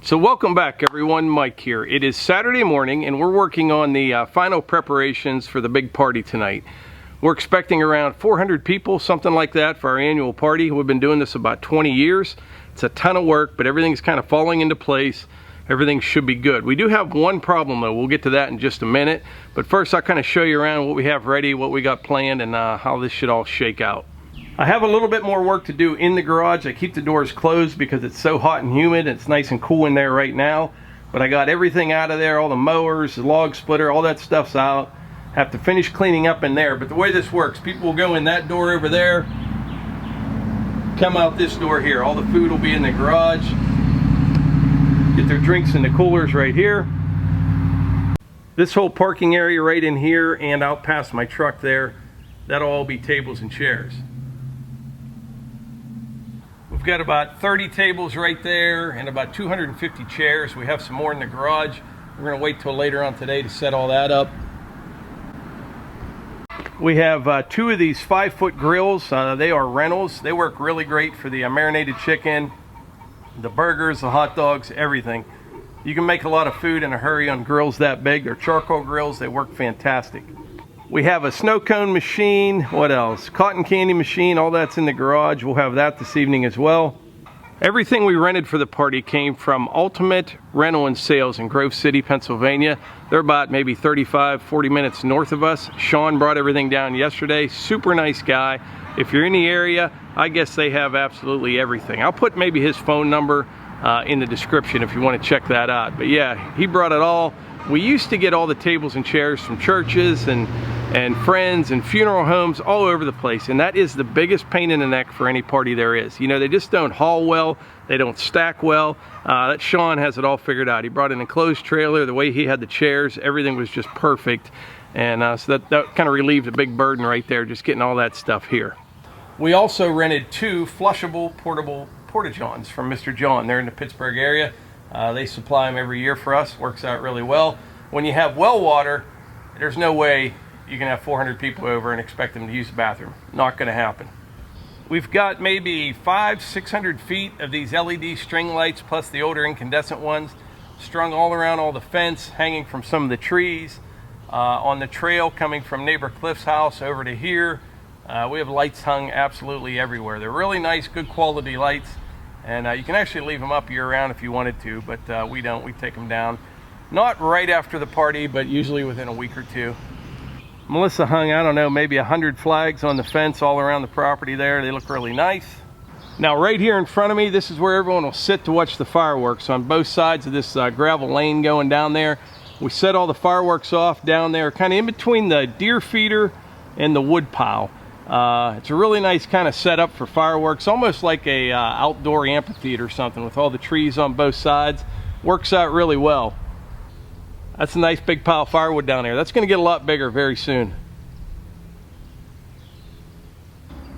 So welcome back everyone, Mike here. It is Saturday morning and we're working on the final preparations for the big party tonight. We're expecting around 400 people, something like that, for our annual party. We've been doing this about 20 years. It's a ton of work, but everything's kind of falling into place. Everything should be good. We do have one problem though. We'll get to that in just a minute. But first I'll kind of show you around what we have ready, what we got planned, and how this should all shake out. I have a little bit more work to do in the garage. I keep the doors closed because it's so hot and humid. It's nice and cool in there right now. But I got everything out of there, all the mowers, the log splitter, all that stuff's out. Have to finish cleaning up in there. But the way this works, people will go in that door over there, come out this door here. All the food will be in the garage. Get their drinks in the coolers right here. This whole parking area right in here and out past my truck there, that'll all be tables and chairs. We've got about 30 tables right there and about 250 chairs. We have some more in the garage. We're going to wait till later on today to set all that up. We have two of these 5-foot grills. They are rentals. They work really great for the marinated chicken, the burgers, the hot dogs, everything. You can make a lot of food in a hurry on grills that big. They're charcoal grills. They work fantastic. We have a snow cone machine. What else? Cotton candy machine. All that's in the garage. We'll have that this evening as well. Everything we rented for the party came from Ultimate Rental and Sales in Grove City, Pennsylvania. They're about maybe 35-40 minutes north of us. Sean brought everything down yesterday. Super nice guy. If you're in the area, I guess they have absolutely everything. I'll put maybe his phone number in the description if you want to check that out. But yeah, he brought it all. We used to get all the tables and chairs from churches and friends and funeral homes all over the place, and that is the biggest pain in the neck for any party there is. You know, they just don't haul well, they don't stack well. That Sean has it all figured out. He brought an enclosed trailer, the way he had the chairs, everything was just perfect, and so that kind of relieved a big burden right there, just getting all that stuff here. We also rented two flushable portable porta-johns from Mr. John. They're in the Pittsburgh area. They supply them every year for us. Works out really well. When you have well water, there's no way you can have 400 people over and expect them to use the bathroom. Not going to happen. We've got maybe 500-600 feet of these LED string lights plus the older incandescent ones strung all around all the fence, hanging from some of the trees, on the trail coming from neighbor Cliff's house over to here. We have lights hung absolutely everywhere. They're really nice, good quality lights, and you can actually leave them up year-round if you wanted to, but we don't. We take them down, not right after the party, but usually within a week or two. Melissa hung, I don't know, maybe 100 flags on the fence all around the property there. They look really nice. Now right here in front of me, this is where everyone will sit to watch the fireworks on both sides of this gravel lane going down there. We set all the fireworks off down there, kind of in between the deer feeder and the wood pile. It's a really nice kind of setup for fireworks, almost like a outdoor amphitheater or something with all the trees on both sides. Works out really well. That's a nice big pile of firewood down there. That's going to get a lot bigger very soon.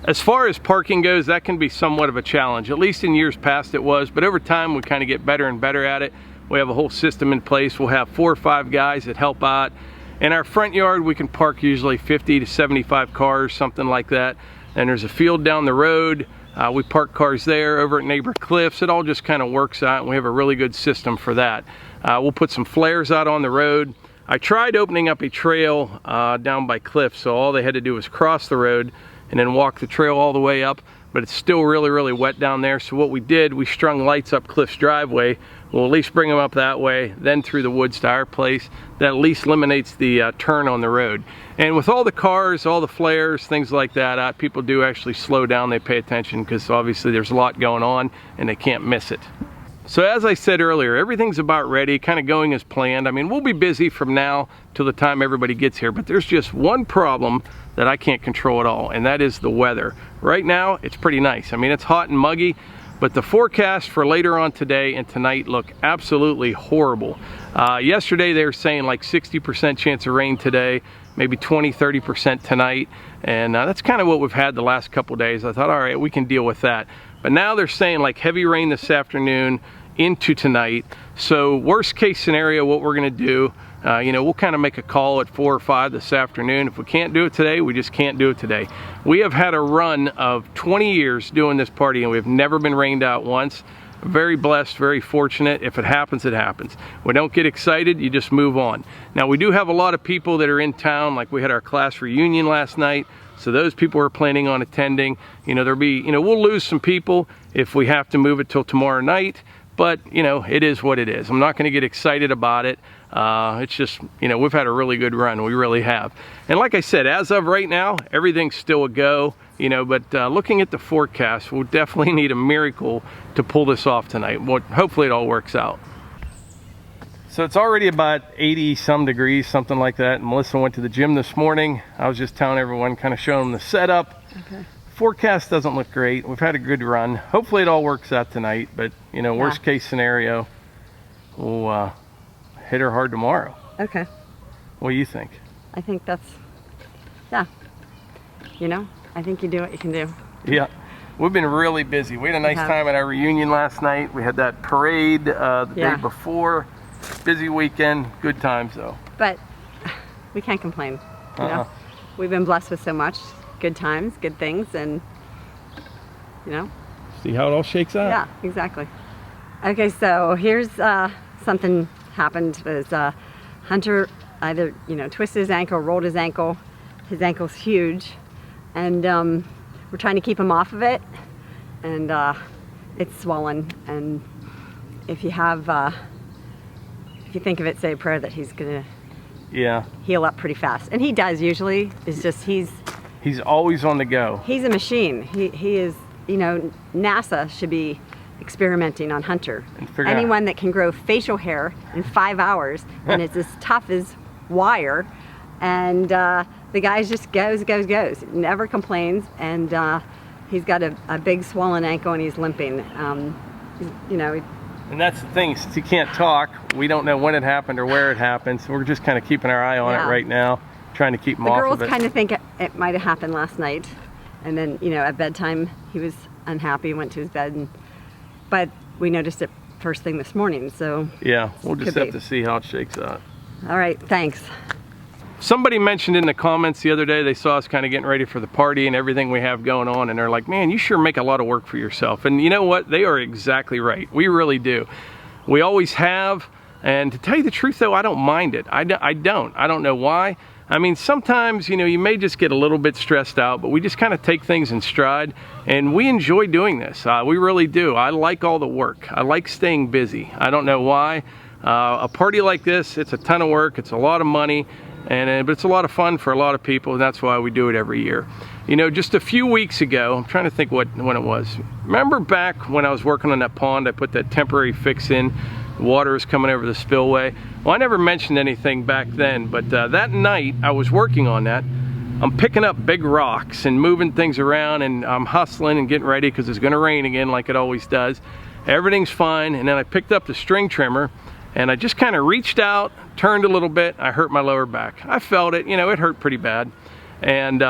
As far as parking goes, that can be somewhat of a challenge. At least in years past it was, but over time we kind of get better and better at it. We have a whole system in place. We'll have 4 or 5 guys that help out. In our front yard, we can park usually 50 to 75 cars, something like that. And there's a field down the road. We park cars there. Over at neighbor Cliff's, it all just kind of works out, and we have a really good system for that. We'll put some flares out on the road. I tried opening up a trail down by Cliff, so all they had to do was cross the road and then walk the trail all the way up, but it's still really, really wet down there. So what we did, we strung lights up Cliff's driveway. We'll at least bring them up that way, then through the woods to our place. That at least eliminates the turn on the road. And with all the cars, all the flares, things like that, people do actually slow down, they pay attention, because obviously there's a lot going on and they can't miss it. So as I said earlier, everything's about ready, kind of going as planned. I mean, we'll be busy from now till the time everybody gets here, but there's just one problem that I can't control at all, and that is the weather. Right now, it's pretty nice. I mean, it's hot and muggy, but the forecast for later on today and tonight look absolutely horrible. Yesterday they were saying like 60% chance of rain today, maybe 20-30% tonight, and that's kind of what we've had the last couple days. I thought, all right, we can deal with that. But now they're saying like heavy rain this afternoon into tonight. So worst case scenario, what we're gonna do, you know, we'll kind of make a call at 4 or 5 this afternoon. If we can't do it today, we just can't do it today. We have had a run of 20 years doing this party and we've never been rained out once. very blessed, very fortunate. If it happens, it happens. We don't get excited, you just move on. Now, we do have a lot of people that are in town, like we had our class reunion last night, so those people are planning on attending. You know, there'll be, you know, we'll lose some people if we have to move it till tomorrow night, but, you know, it is what it is. I'm not gonna get excited about it. It's just, you know, we've had a really good run, we really have. And like I said, as of right now, everything's still a go, you know, but looking at the forecast, we'll definitely need a miracle to pull this off tonight. Well, hopefully it all works out. So it's already about 80 some degrees, something like that. And Melissa went to the gym this morning. I was just telling everyone, kind of showing them the setup. Okay. Forecast doesn't look great. We've had a good run. Hopefully it all works out tonight, but you know, worst case scenario, we'll hit her hard tomorrow. Okay. What do you think? I think that's, yeah. You know, I think you do what you can do. Yeah. We've been really busy. We had a nice time at our reunion last night. We had that parade the day before. Busy weekend, good times though. But we can't complain. You know? We've been blessed with so much. Good times, good things, and you know. See how it all shakes out. Yeah, exactly. Okay, so here's something happened. Was Hunter either, you know, twisted his ankle, rolled his ankle. His ankle's huge, and we're trying to keep him off of it, and it's swollen. And if you have, if you think of it, say a prayer that he's gonna heal up pretty fast, and he does usually. It's just he's always on the go. He's a machine. He is, you know, NASA should be experimenting on Hunter. Anyone that can grow facial hair in 5 hours and it's as tough as wire, and the guy just goes, never complains, and he's got a big swollen ankle and he's limping. You know. And that's the thing, since he can't talk, we don't know when it happened or where it happened, so we're just kind of keeping our eye on it right now, trying to keep him off of it. The girls kind of think it might have happened last night, and then, you know, at bedtime he was unhappy, went to his bed, but we noticed it first thing this morning, so. Yeah, we'll just have to see how it shakes out. All right, thanks. Somebody mentioned in the comments the other day, they saw us kind of getting ready for the party and everything we have going on, and they're like, man, you sure make a lot of work for yourself. And you know what? They are exactly right. We really do. We always have, and to tell you the truth though, I don't mind it. I don't know why. I mean, sometimes, you know, you may just get a little bit stressed out, but we just kind of take things in stride, and we enjoy doing this. We really do. I like all the work. I like staying busy. I don't know why. A party like this, it's a ton of work. It's a lot of money. But it's a lot of fun for a lot of people, and that's why we do it every year. You know, just a few weeks ago, I'm trying to think when it was. Remember back when I was working on that pond, I put that temporary fix in, the water was coming over the spillway. Well, I never mentioned anything back then, but that night I was working on that. I'm picking up big rocks and moving things around, and I'm hustling and getting ready because it's gonna rain again like it always does. Everything's fine, and then I picked up the string trimmer, and I just kind of reached out, turned a little bit, I hurt my lower back. I felt it, you know, it hurt pretty bad. And,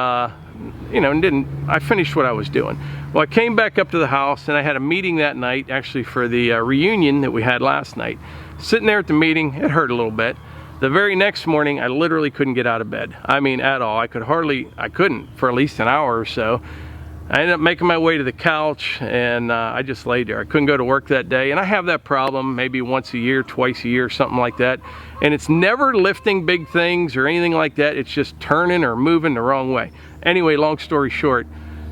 you know, I finished what I was doing. Well, I came back up to the house and I had a meeting that night, actually for the reunion that we had last night. Sitting there at the meeting, it hurt a little bit. The very next morning, I literally couldn't get out of bed. I mean, at all. I couldn't for at least an hour or so. I ended up making my way to the couch, and I just laid there. I couldn't go to work that day, and I have that problem maybe once a year, twice a year, something like that. And it's never lifting big things or anything like that. It's just turning or moving the wrong way. Anyway, long story short,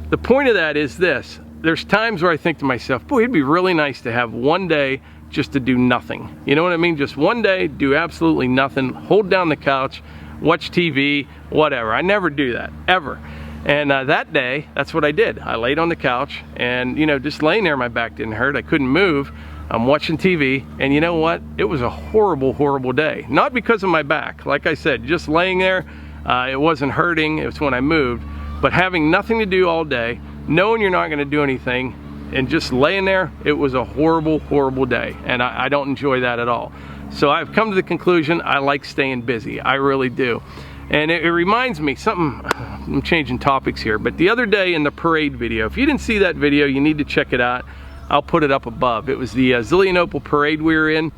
the point of that is this. There's times where I think to myself, boy, it'd be really nice to have one day just to do nothing. You know what I mean? Just one day, do absolutely nothing, hold down the couch, watch TV, whatever. I never do that, ever. And that day, that's what I did. I laid on the couch, and, you know, just laying there, my back didn't hurt. I couldn't move. I'm watching TV, and you know what? It was a horrible, horrible day. Not because of my back. Like I said, just laying there, it wasn't hurting. It was when I moved. But having nothing to do all day, knowing you're not going to do anything, and just laying there, it was a horrible, horrible day. And I don't enjoy that at all. So I've come to the conclusion, I like staying busy. I really do. And it reminds me something, I'm changing topics here, but the other day in the parade video, if you didn't see that video, you need to check it out. I'll put it up above. It was the Zillionople parade we were in.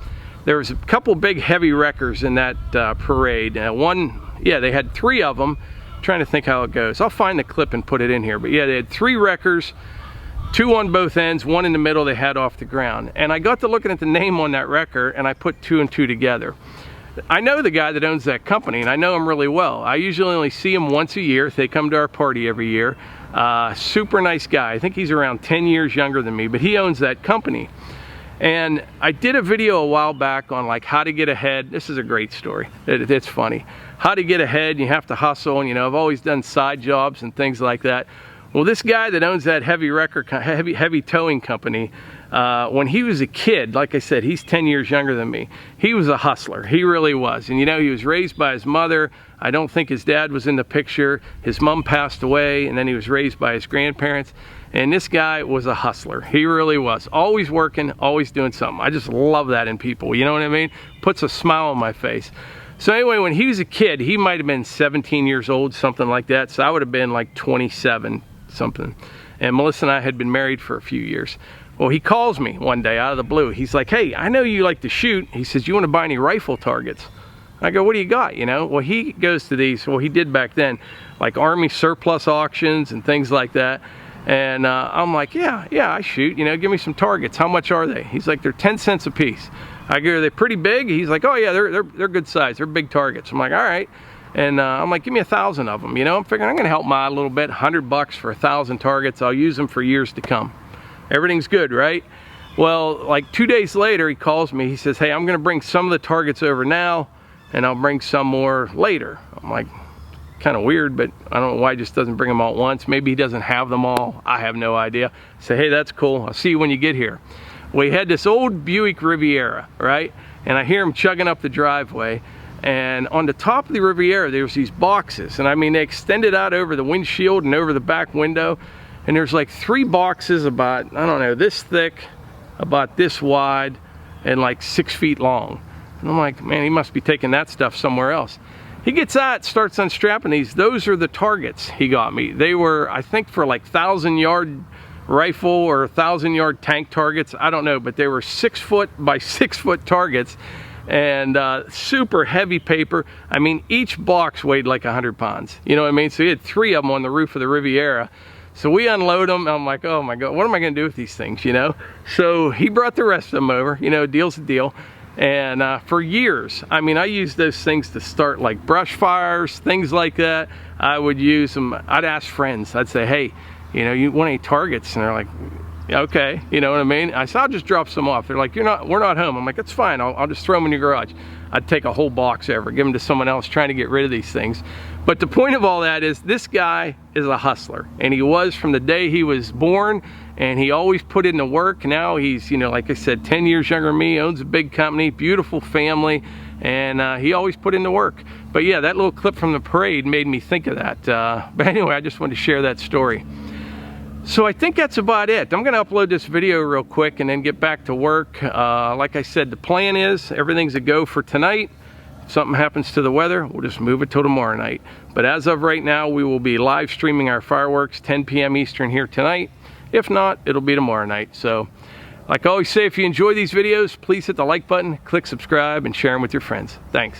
There was a couple big heavy wreckers in that parade. They had 3 of them. I'm trying to think how it goes. I'll find the clip and put it in here. But yeah, they had 3 wreckers. 2 on both ends, 1 in the middle they had off the ground. And I got to looking at the name on that wrecker, and I put 2 and 2 together. I know the guy that owns that company, and I know him really well. I usually only see him once a year. They come to our party every year. Super nice guy. I think he's around 10 years younger than me, but he owns that company. And I did a video a while back on like how to get ahead. This is a great story. It's funny. How to get ahead, you have to hustle, and you know, I've always done side jobs and things like that. Well, this guy that owns that heavy towing company, when he was a kid, like I said, he's 10 years younger than me. He was a hustler. He really was. And you know, he was raised by his mother. I don't think his dad was in the picture. His mom passed away, and then he was raised by his grandparents. And this guy was a hustler. He really was. Always working, always doing something. I just love that in people. You know what I mean? Puts a smile on my face. So anyway, when he was a kid, he might have been 17 years old, something like that. So I would have been like 27, something. And Melissa and I had been married for a few years. Well, he calls me one day out of the blue. He's like, hey, I know you like to shoot. He says, you want to buy any rifle targets? I go, what do you got, you know? Well, he goes to these, well, he did back then, like Army surplus auctions and things like that. And I'm like, yeah, I shoot, you know, give me some targets. How much are they? He's like, they're 10 cents a piece. I go, are they pretty big? He's like, oh yeah, they're good size. They're big targets. I'm like, all right. And I'm like, give me 1,000 of them. You know, I'm figuring I'm gonna help him out a little bit. $100 for 1,000 targets. I'll use them for years to come. Everything's good, right? Well, like 2 days later, he calls me. He says, hey, I'm gonna bring some of the targets over now, and I'll bring some more later. I'm like, kind of weird, but I don't know why he just doesn't bring them all at once. Maybe he doesn't have them all. I have no idea. I say, hey, that's cool. I'll see you when you get here. Well, he had this old Buick Riviera, right? And I hear him chugging up the driveway. And on the top of the Riviera, there was these boxes. And I mean, they extended out over the windshield and over the back window. And there's like 3 boxes about, I don't know, this thick, about this wide, and like 6 feet long. And I'm like, man, he must be taking that stuff somewhere else. He gets out, starts unstrapping these. Those are the targets he got me. They were, I think, for like 1,000-yard rifle or 1,000-yard tank targets. I don't know, but they were 6 foot by 6 foot targets, and super heavy paper. I mean, each box weighed like 100 pounds. You know what I mean? So he had 3 of them on the roof of the Riviera. So we unload them. I'm like, oh my God, what am I gonna do with these things, you know? So he brought the rest of them over, you know, deal's a deal. And for years, I mean, I used those things to start like brush fires, things like that. I would use them. I'd ask friends. I'd say, hey, you know, you want any targets? And they're like, yeah, okay, you know what I mean? I said, I'll just drop some off. They're like, we're not home. I'm like, that's fine. I'll just throw them in your garage. I'd take a whole box over, give them to someone else trying to get rid of these things. But the point of all that is this guy is a hustler, and he was from the day he was born, and he always put in the work. Now he's, you know, like I said, 10 years younger than me, owns a big company, beautiful family, and he always put in the work. But yeah, that little clip from the parade made me think of that. But anyway, I just wanted to share that story. So I think that's about it. I'm gonna upload this video real quick and then get back to work. Like I said, the plan is everything's a go for tonight. If something happens to the weather, we'll just move it till tomorrow night. But as of right now, we will be live streaming our fireworks 10 p.m. Eastern here tonight. If not, it'll be tomorrow night. So like I always say, if you enjoy these videos, please hit the like button, click subscribe, and share them with your friends. Thanks.